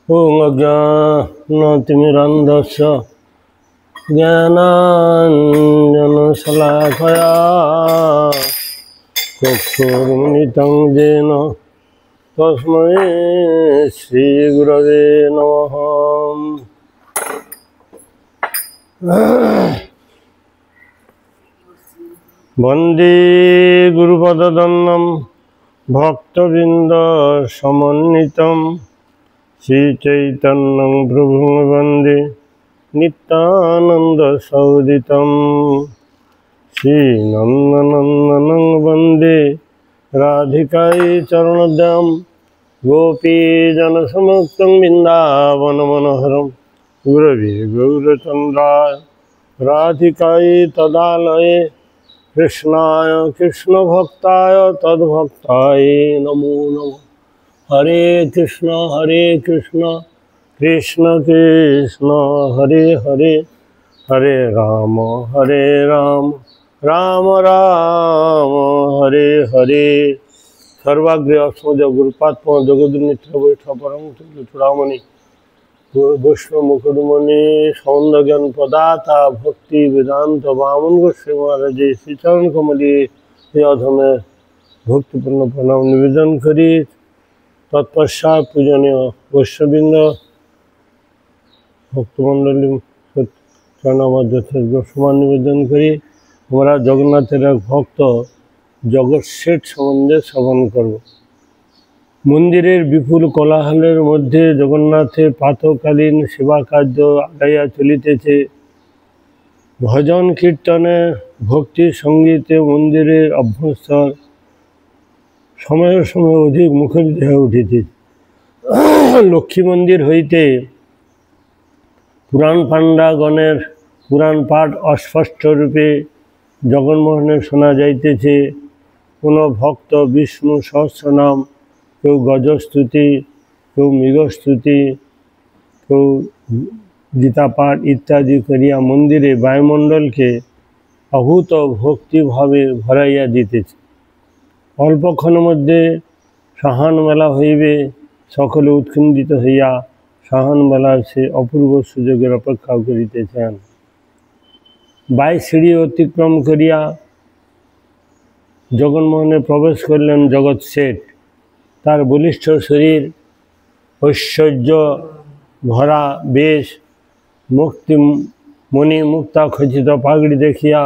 ॐ अज्ञानतिमिरन्धस्य ज्ञानाञ्जनशलाकया चक्षुरुन्मिलितं येन तस्मै श्रीगुरवे नमः। वन्दे गुरुपदद्वन्द्वं भक्तवृन्दसमन्वितं श्रीचैतन्यं प्रभुं वन्दे नित्यानन्दसहोदितं श्रीनन्दनन्दनं वन्दे राधिकायै चरणोद्यं गोपीजनसमुक्तं बिन्दावनमनोहरं गुरवे गौरचन्द्राय राधिकायै तदालये कृष्णाय कृष्णभक्ताय तद्भक्ताय नमो नमः। हरे कृष्ण कृष्ण कृष्ण हरे हरे, हरे राम राम राम हरे हरे। सर्वाग्रे अस्मद गुरुपात्म जगद्मित्र वैष्णव परम चूड़ामणि वैष्णव मुकुटमणि सौंद ज्ञान प्रदाता भक्ति वेदांत वामन गोस्वामी महाराज श्री चरण कमली अधमे भक्तिपूर्ण प्रणाम निवेदन करी तत्पश्चात पूजनीय वैष्णवबृंद भक्तमंडली चरणामध्य समान निवेदन करी हमारा जगन्नाथेर एक भक्त जगत सेठ सम्बन्धे श्रवण करब। मंदिरेर विपुल कोलाहलेर मध्य जगन्नाथेर प्रातःकालीन सेवा कार्य आगाइया चलितेছে। भजन कीर्तने भक्ति संगीते मंदिरेर अभ्यस्तर समय समय अधिक मुखरित हয়ে उठেছে। लक्ष्मी मंदिर हईते पुराण पांडागणेर पुराण पाठ अस्पष्ट रूपे जगन्मोहने शोना जाइतेছে। कोनो भक्त विष्णु सहस्रनाम केउ गजस्तुति केउ मृगस्तुति केउ गीता पाठ इत्यादि करिया मंदिरे वायुमंडल के अभूत भक्ति भावे भराइया दीतेছে। अल्पक्षण मध्य साहान मेला हईबे सकले उत्कंठित हইয়া साहान मेलार से अपूर्व सुयोगेर अपेक्षा करितेছেন। 22 सीढ़ी अतिक्रम करिया जगन्मोहने प्रवेश करलेन जगत सेठ। तार बलिष्ठ शरीर ऐश्वर्य भरा बेश मुक्ति मणि मुक्ता खचित पागड़ी देखिया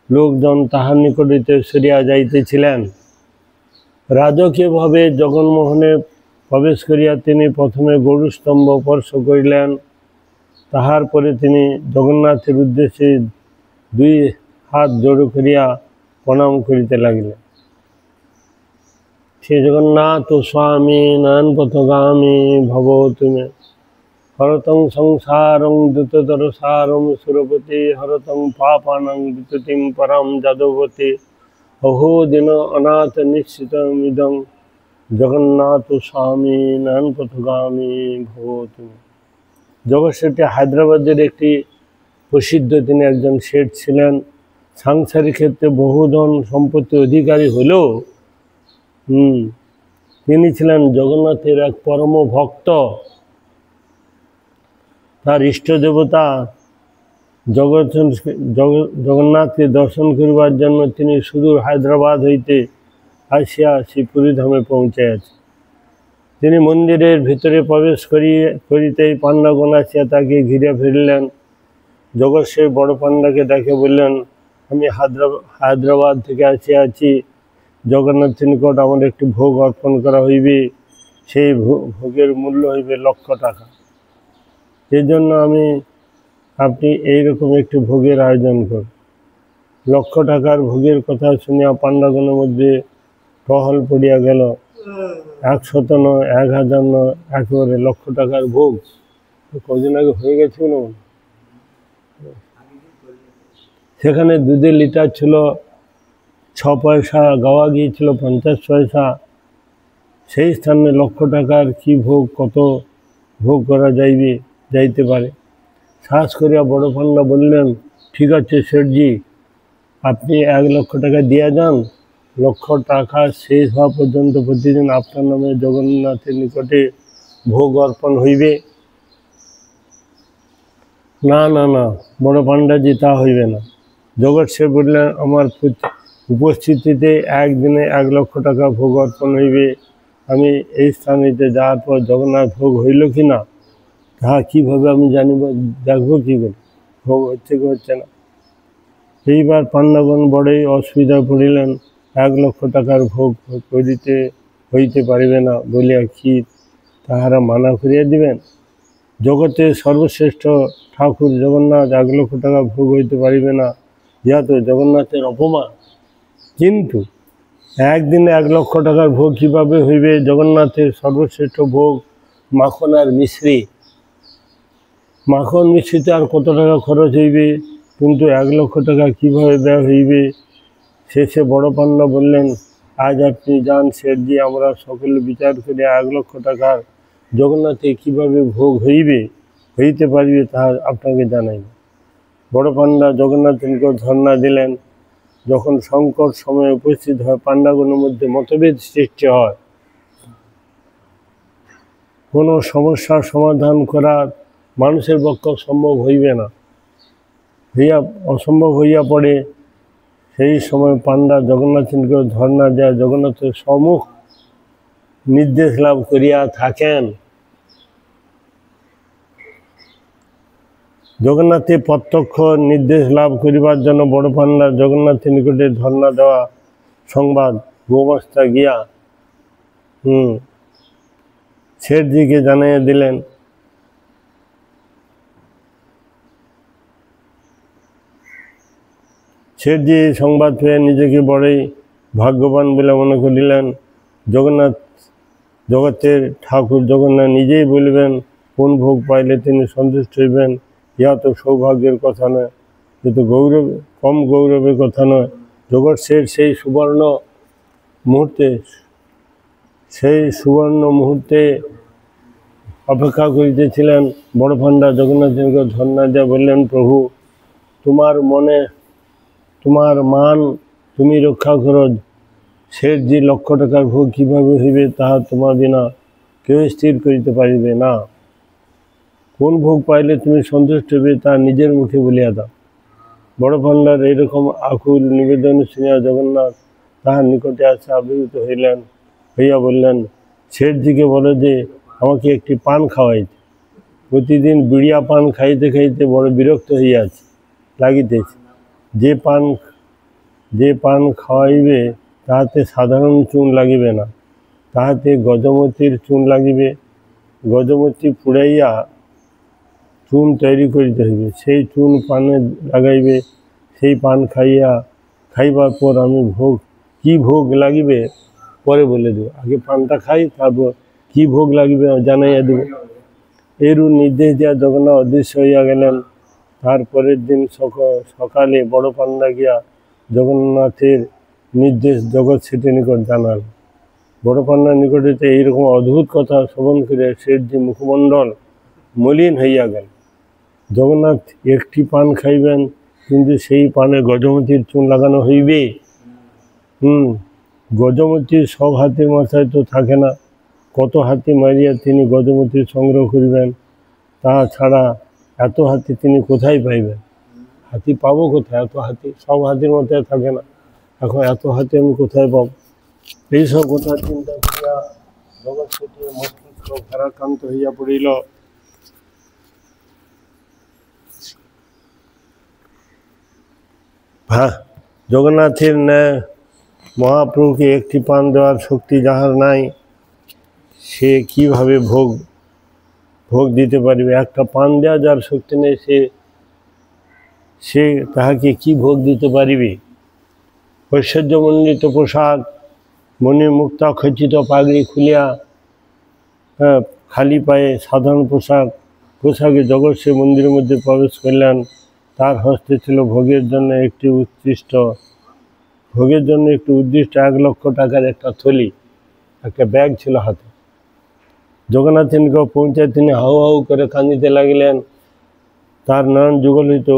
लोकजन ताहार निकट हইতে सरिया जाइतेছিলেন। राजकीय भावे जगन्मोहने प्रवेश करिया तिनि प्रथमे गरुस्तम्भ स्पर्श करिलेन। ताहार परे तिनि जगन्नाथेर उद्देश्ये दुई हाथ जोड़ करिया प्रणाम करिते लागिलेन। श्री जगन्नाथ स्वामी नयन पथगामी भव तुमे हरतं संसारं द्रुततरसारं सुरपति हरतं पापानां विततिं परं जादवती अहो दिन अनाथ निश्चितमिदं जगन्नाथ स्वामी नयन पथगामी भव तुमे। जगत सेठ हैदराबादेर एकटी प्रसिद्ध तिनि एकजन सेठ छिलेन। सांसारिक क्षेत्रे बहु धन सम्पत्ति अधिकारी हलेও তিনি ছিলেন जगन्नाथेर एक परम भक्त। तार इष्ट देवता जगन्नाथ के दर्शन करबार जन्य तिनि सुदूर हैदराबाद हईते आसिया श्रीपुरी धामे पौंछायाছে। तिनि मंदिरेर भितरे प्रवेश करितेই पांडागण आसिया ताके घिरे फिरलेन। जगत सेठ बड़ पांडाके डाके बोललेन, आमि हैदराबाद थेके आसियाছি, जगन्नाथेर निकट आमार एकटी भोग अर्पण करा हইবে। सेई भोगेर मूल्य हইবে लक्ष टाका। এর জন্য আমি আপনি এই রকম একটি ভোগের আয়োজন করুন। লক্ষ টাকার ভোগের কথা শুনিয়া পান্ডাগণের মধ্যে টহল পড়িয়া গেল। 100 নয়, 1000 নয়, একেবারে লক্ষ টাকার ভোগ কদিন আগে হয়ে গেছিল। সেখানে দুধের লিটার ছিল 6 পয়সা, গাওয়া গিয়েছিল 50 পয়সা। সেই স্থানে লক্ষ টাকার কি ভোগ, কত ভোগ করা যাইতে পারে। সাহস করিয়া বড় পান্ডা বললেন, ঠিক আছে শেঠজি, আপনি 1 লক্ষ টাকা দিয়ে যান। লক্ষ টাকা শেষ হওয়া পর্যন্ত প্রতিদিন আপনার নামে জগন্নাথের নিকটে ভোগ অর্পণ হইবে? না না না, বড় পাণ্ডাজি, তা হইবে না। জগৎ সে বললেন, আমার উপস্থিতিতে একদিনে 1,00,000 টাকা ভোগ অর্পণ হইবে। আমি এই স্থানেতে যাওয়ার পর জগন্নাথ ভোগ হইল কি না তাহা কীভাবে আমি জানিব, দেখবো কী করে? ভোগ হচ্ছে কি হচ্ছে না। এইবার পাণ্ডবগণ বড়ই অসুবিধায় পড়িলেন। 1,00,000 টাকার ভোগ হইতে পারিবে না বলিয়া কি তাহারা মানা করিয়া দিবেন? জগতের সর্বশ্রেষ্ঠ ঠাকুর জগন্নাথ 1,00,000 টাকা ভোগ হইতে পারিবে না, ইহা তো জগন্নাথের অপমান। কিন্তু একদিনে 1,00,000 টাকার ভোগ কীভাবে হইবে? জগন্নাথের সর্বশ্রেষ্ঠ ভোগ মাখন আর মিশ্রি। মাখন মিশ্রিতে আর কত টাকা খরচ হইবে, কিন্তু 1,00,000 টাকা কীভাবে ব্যয় হইবে? শেষে বড় পান্ডা বললেন, আজ আপনি যান শেঠজি, আমরা সকলে বিচার করে 1,00,000 টাকার জগন্নাথে কীভাবে ভোগ হইতে পারিবে তাহা আপনাকে জানাইব। বড় পান্ডা জগন্নাথের নিকট ধর্ণা দিলেন। যখন সংকট সময়ে উপস্থিত হয়, পাণ্ডাগণের মধ্যে মতভেদ সৃষ্টি হয়, কোনো সমস্যার সমাধান করা মানুষের পক্ষে সম্ভব হইবে না, অসম্ভব হইয়া পড়ে। সেই সময় পাণ্ডা জগন্নাথের নিকট ধর্ণা দেয়, জগন্নাথের সম্মুখ নির্দেশ লাভ করিয়া থাকেন। জগন্নাথে প্রত্যক্ষ নির্দেশ লাভ করিবার জন্য বড় পান্ডা জগন্নাথের নিকটে ধর্ণা দেওয়া সংবাদ গোমস্তা গিয়া শেঠজিকে জানাইয়া দিলেন। শেঠজি সংবাদ পেয়ে নিজেকে বড়ই ভাগ্যবান বলে মনে করিলেন। জগতের ঠাকুর জগন্নাথ নিজেই বলিবেন কোন ভোগ পাইলে তিনি সন্তুষ্ট হইবেন, ইহা তো সৌভাগ্যের কথা নয়, কিন্তু কম গৌরবের কথা নয়। জগৎ সেই সুবর্ণ মুহূর্তে অপেক্ষা করিতেছিলেন। বড় পান্ডা জগন্নাথের ধর্ণা দিয়া বললেন, প্রভু, তোমার মান তুমি রক্ষা করো। শেঠজি 1,00,000 টাকার ভোগ কীভাবে হইবে তাহা তোমার বিনা কেউ স্থির করিতে পারিবে না। কোন ভোগ পাইলে তুমি সন্তুষ্ট হইবে তা নিজের মুখে বলিয়া দাও। বড় পান্ডার এইরকম আকুল নিবেদন শুনিয়া জগন্নাথ তাহার নিকটে আসে আবির্ভূত হইয়া বললেন, শেঠজিকে বলো যে আমাকে একটি পান খাওয়াইতে। প্রতিদিন বিড়িয়া পান খাইতে খাইতে বড় বিরক্ত লাগিতেছে। যে পান খাওয়াইবে তাহাতে সাধারণ চুন লাগিবে না, তাহাতে গজমতির চুন লাগিবে। গজমতি পুড়াইয়া চুন তৈরি করিতে হইবে, সেই চুন পানে লাগাইবে। সেই পান খাইবার পর আমি কি ভোগ লাগিবে পরে বলে দেব, আগে পানটা খাই, তারপর কি ভোগ লাগিবে জানাইয়া দেব। এরূপ নির্দেশ দিয়া জগন্নাথ অদৃশ্য হইয়া গেলেন। তারপরের দিন সকালে বড় পান্ডা গিয়া জগন্নাথের নির্দেশ জগৎ শেঠের নিকট জানাল। বড় পান্ডার নিকটে এইরকম অদ্ভুত কথা শ্রবণ করে শেঠজি মুখমণ্ডল মলিন হইয়া গেল। জগন্নাথ একটি পান খাইবেন, কিন্তু সেই পানে গজমতির চুন লাগানো হইবে। গজমতির সব হাতির মাথায় তো থাকে না, কত হাতি মারিয়া তিনি গজমতির সংগ্রহ করিবেন। তাছাড়া এত হাতি তিনি কোথায় পাইবেন? হাতি পাবো কোথায়? এত হাতি সব হাতির মাথায় থাকে না, এখন এত হাতি আমি কোথায় পাব? এইসব কথা চিন্তা করিয়া জগৎ শেঠের মস্তিষ্ক ভারাক্রান্ত হইয়া পড়িল। জগন্নাথের ন্যায় মহাপ্রভুকে একটি পান দেওয়ার শক্তি যাহার নাই, সে কিভাবে ভোগ দিতে পারিবে? একটা পান দেওয়া যার শক্তি নেই, সে তাহাকে কি ভোগ দিতে পারিবে? ঐশ্বর্যমণ্ডিত পোশাক, মণির মুক্তা খচিত পাগড়ি খুলিয়া খালি পায়ে সাধারণ পোশাকে জগৎ সে মন্দিরের মধ্যে প্রবেশ করলেন। তার হস্তে ছিল ভোগের জন্য একটি উদ্দিষ্ট 1,00,000 টাকার একটা থলি, একটা ব্যাগ ছিল হাতে। জগন্নাথের নিকট পৌঁছায় তিনি হাউ হাউ করে কাঁদিতে লাগিলেন। তার নয়ন যুগল হইতে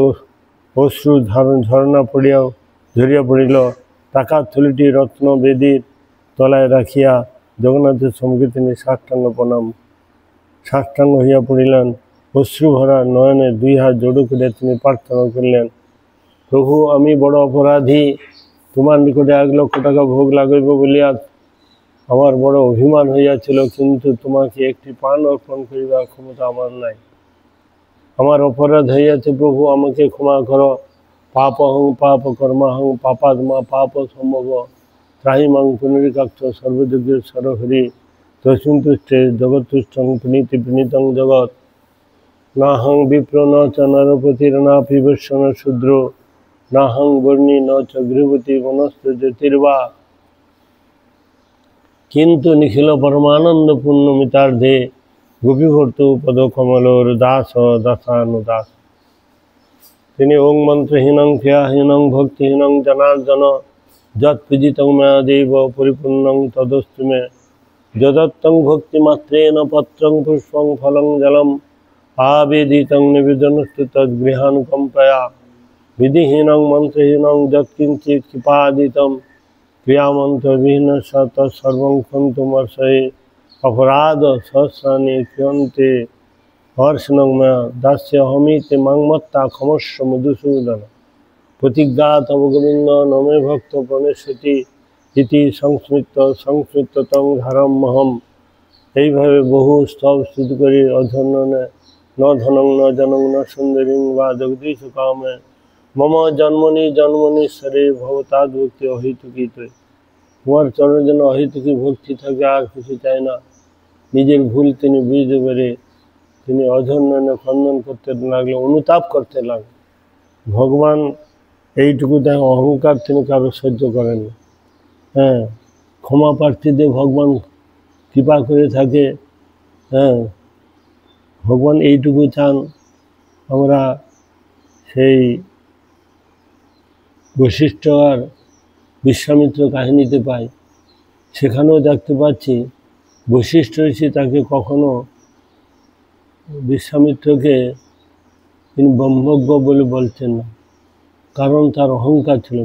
অশ্রু ঝরিয়া পড়িল। টাকার থলিটি রত্ন বেদীর তলায় রাখিয়া জগন্নাথের সম্মুখে তিনি সাষ্টাঙ্গ প্রণাম সাষ্টাঙ্গ হইয়া পড়িলেন। অশ্রুভরা নয়নে দুই হাত জড়ো করে তিনি প্রার্থনা করিলেন, প্রভু, আমি বড় অপরাধী। তোমার নিকটে 1,00,000 টাকা ভোগ লাগাইব বলিয়া আমার বড় অভিমান হইয়াছিল, কিন্তু তোমাকে একটি পান অর্পণ করিবার ক্ষমতা আমার নাই। আমার অপরাধ হইয়াছে প্রভু, আমাকে ক্ষমা করো। পাপহং পাপ কর্মাহং পাপাত্মা পাপ সম্ভব ত্রাহিমাং পুনরিকাক্ষ সর্বযজ্ঞেশ্বর হরি তস্মিন তুষ্টে জগৎতুষ্টং প্রণীতি প্রণীতং জগৎ নাহং বিপ্র ন চ নরপতির নাপি বৈশ্য ন শূদ্র নাহং বর্ণী ন চ গৃহপতি মনস্ত জ্যোতির্বা কিন্তু নিখিল পরমানন্দ পূর্ণ মিতার্ধে গোপীভর্ত পদ কমলোর দাস দাসানুদাস। তিনি ওং মন্ত্রহীনং ক্রিয়াহীনং ভক্তিহীনং জনার্দন যৎ পূজিতং ময়া দেব পরিপূর্ণং তদস্তু মে যদত্তং ভক্তিমাত্রেণ পত্রং পুষ্পং ফলং জলম আবেদিতং নিবেদনস্তু তদ্গৃহানুকম্পয়া বিধিহীনং মন্ত্রহীনং যৎকিঞ্চিৎ কৃপাদিতং ক্রিয়ামন্ত্রবিহীন তৎসর্বং ক্ষন্তমর্ষয়ে অপরাধ সহস্রাণি ক্রিয়ন্তে হর্ষণং ময়া দাস্য হমিতে মাংমত্তা ক্ষমস্ব মধুসূদন প্রতিজ্ঞাত গোবিন্দ নমে ভক্ত প্রণেশতি ইতি সংস্মৃত ধারম মহম। এইভাবে বহু স্তব স্তুতি করি অধন্যনে ন ধনং ন জনং ন সুন্দরীং বা জগদীশ কামে মম জন্মনি ভবতাদ্ভক্তি অহেতুকীতে। তোমার চরণে যেন অহেতুকী ভক্তি থাকে, আর কিছু চায় না। নিজের ভুল তিনি বুঝতে পেরে তিনি অধন্যনে খণ্ডন করতে লাগলো, অনুতাপ করতে লাগলো। ভগবান এইটুকু দেখ, অহংকার তিনি কারো সহ্য করেন না। হ্যাঁ, ক্ষমা প্রার্থীদের ভগবান কৃপা করে থাকে। হ্যাঁ, ভগবান এইটুকু চান আমরা সেই বশিষ্ঠ আর বিশ্বামিত্র কাহিনীতে পাই। সেখানেও দেখতে পাচ্ছি বশিষ্ঠ ঋষি তাকে কখনো বিশ্বামিত্রকে তিনি ব্রহ্মজ্ঞ বলে বলছেন না, কারণ তার অহংকার ছিল।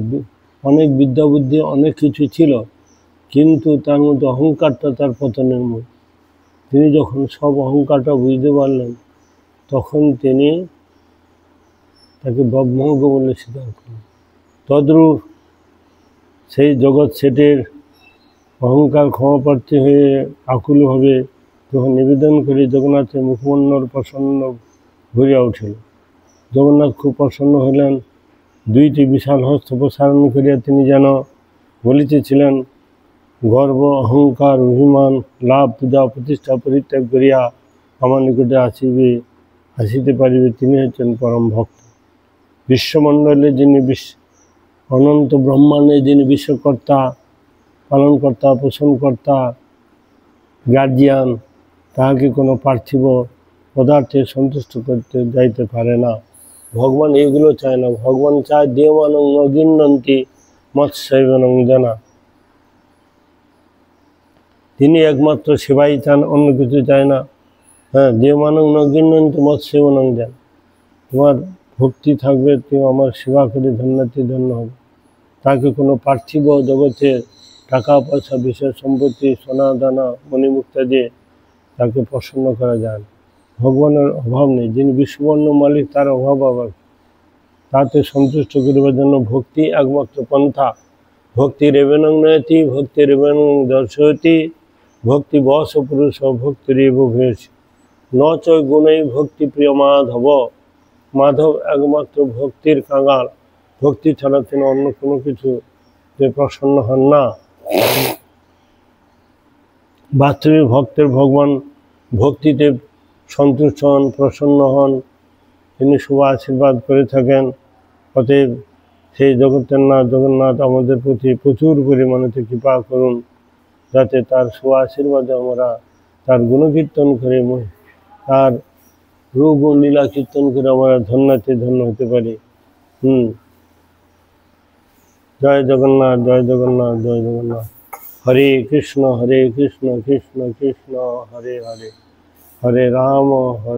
অনেক বিদ্যা বুদ্ধি অনেক কিছু ছিল, কিন্তু তার মধ্যে অহংকারটা তার পতনের মূল। তিনি যখন সব অহংকারটা বুঝতে পারলেন, তখন তিনি তাকে ব্রহ্মজ্ঞ বলে স্বীকার করলেন। তদ্রূপ সেই জগৎ শেঠের অহংকার ক্ষমাপ্রার্থী হয়ে আকুলভাবে যখন নিবেদন করে জগন্নাথের মুখমণ্ডল প্রসন্ন ভরিয়া উঠিল। জগন্নাথ খুব প্রসন্ন হলেন। 2টি বিশাল হস্ত প্রসারণ করিয়া তিনি যেন বলিতেছিলেন, গর্ব অহংকার অভিমান লাভ পূজা প্রতিষ্ঠা পরিত্যাগ করিয়া আমার নিকটে আসিতে পারিবে, তিনি হচ্ছেন পরম ভক্ত। বিশ্বমণ্ডলে যিনি অনন্ত ব্রহ্মাণ্ডে যিনি বিশ্বকর্তা, পালনকর্তা, পোষণকর্তা, গার্জিয়ান, তাহাকে কোনো পার্থিব পদার্থে সন্তুষ্ট করতে যাইতে পারে না। ভগবান এগুলো চায় না। ভগবান চায় দেওয়ানং ন গৃহ্ণন্তি মৎস্যৈবনং জনা। তিনি একমাত্র সেবাই চান, অন্য কিছু চায় না। হ্যাঁ, দেওয়ানং ন গৃহ্ণন্তি মৎস্যৈবনং জনা। তোমার ভক্তি থাকবে, তুমি আমার সেবা করে ধন্যতে ধন্য হবে। তাকে কোনো পার্থিব জগতের টাকা পয়সা বিশেষ সম্পত্তি সোনা দানা মণিমুক্তা দিয়ে তাকে প্রসন্ন করা যায় না। ভগবানের অভাব নেই, যিনি বিশ্ববর্ণ মালিক তার অভাব আবার। তাতে সন্তুষ্ট করিবার জন্য ভক্তি একমাত্র পন্থা। ভক্তি রেবেনং নয়তি ভক্তি রেবেনং দর্শয়তি ভক্তি বস পুরুষ ভক্তিরেব ভূয়সী ন চ গুণৈ ভক্তি প্রিয় মাধব। মাধব একমাত্র ভক্তির কাঙাল। ভক্তি ছাড়া তিনি অন্য কোনো কিছু প্রসন্ন হন না। বাস্তবিক ভক্তের ভগবান ভক্তিতে সন্তুষ্ট হন, প্রসন্ন হন, তিনি শুভ আশীর্বাদ করে থাকেন। অতএব সেই জগতের নাথ জগন্নাথ আমাদের প্রতি প্রচুর পরিমাণে কৃপা করুন, যাতে তার শুভ আশীর্বাদে আমরা তার গুণকীর্তন করে, তার রূপ ও লীলা কীর্তন করে আমরা ধন্যতে ধন্য হতে পারি। জয় জগন্নাথ, জয় জগন্নাথ, জয় জগন্নাথ। হরে কৃষ্ণ কৃষ্ণ কৃষ্ণ হরে হরে, হরে রাম হরে